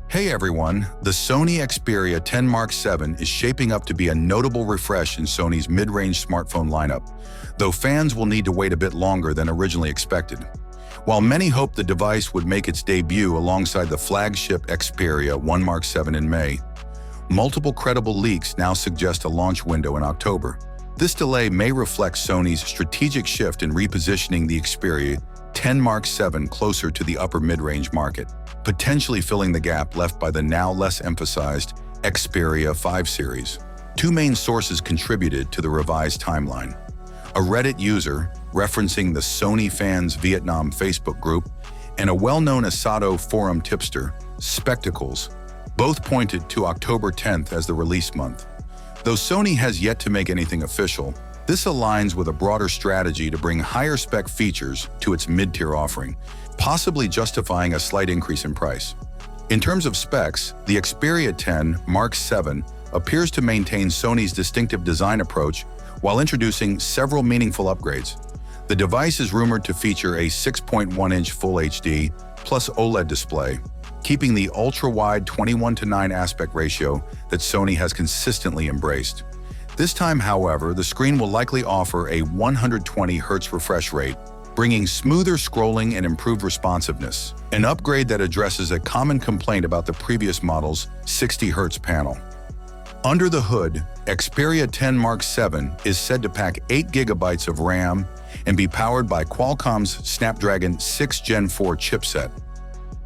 Hey everyone, the Sony Xperia X Mark VII is shaping up to be a notable refresh in Sony's mid-range smartphone lineup, though fans will need to wait a bit longer than originally expected. While many hoped the device would make its debut alongside the flagship Xperia X Mark VII in May, multiple credible leaks now suggest a launch window in October. This delay may reflect Sony's strategic shift in repositioning the Xperia X Mark VII closer to the upper mid-range market, potentially filling the gap left by the now less emphasized Xperia 5 series. Two main sources contributed to the revised timeline. A Reddit user, referencing the Sony Fans Vietnam Facebook group, and a well-known Asado forum tipster, Spectacles, both pointed to October 10th as the release month. Though Sony has yet to make anything official, this aligns with a broader strategy to bring higher-spec features to its mid-tier offering, possibly justifying a slight increase in price. In terms of specs, the Xperia X Mark VII appears to maintain Sony's distinctive design approach while introducing several meaningful upgrades. The device is rumored to feature a 6.1-inch Full HD plus OLED display, keeping the ultra-wide 21:9 aspect ratio that Sony has consistently embraced. This time, however, the screen will likely offer a 120 Hz refresh rate, bringing smoother scrolling and improved responsiveness, an upgrade that addresses a common complaint about the previous model's 60 Hz panel. Under the hood, Xperia X Mark VII is said to pack 8 GB of RAM and be powered by Qualcomm's Snapdragon 6 Gen 4 chipset.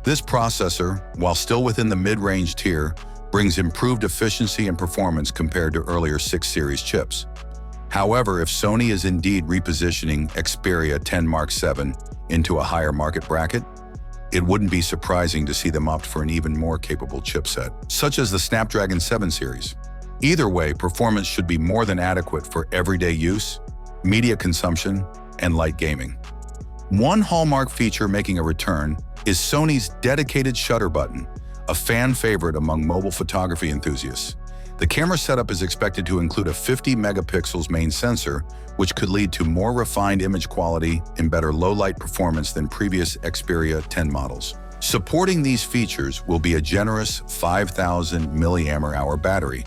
This processor, while still within the mid-range tier, brings improved efficiency and performance compared to earlier 6 series chips. However, if Sony is indeed repositioning Xperia X Mark VII into a higher market bracket, it wouldn't be surprising to see them opt for an even more capable chipset, such as the Snapdragon 7 series. Either way, performance should be more than adequate for everyday use, media consumption, and light gaming. One hallmark feature making a return is Sony's dedicated shutter button, a fan favorite among mobile photography enthusiasts. The camera setup is expected to include a 50 megapixels main sensor, which could lead to more refined image quality and better low-light performance than previous Xperia X models. Supporting these features will be a generous 5,000 mAh battery,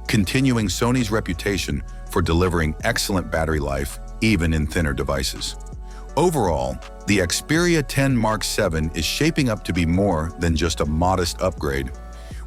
continuing Sony's reputation for delivering excellent battery life even in thinner devices. Overall, the Xperia X Mark VII is shaping up to be more than just a modest upgrade.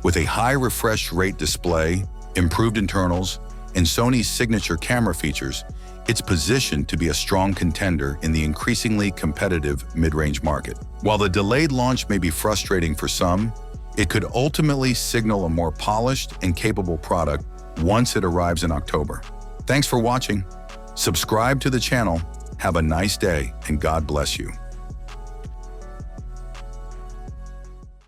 With a high refresh rate display, improved internals, and Sony's signature camera features, it's positioned to be a strong contender in the increasingly competitive mid-range market. While the delayed launch may be frustrating for some, it could ultimately signal a more polished and capable product once it arrives in October. Thanks for watching. Subscribe to the channel. Have a nice day, and God bless you.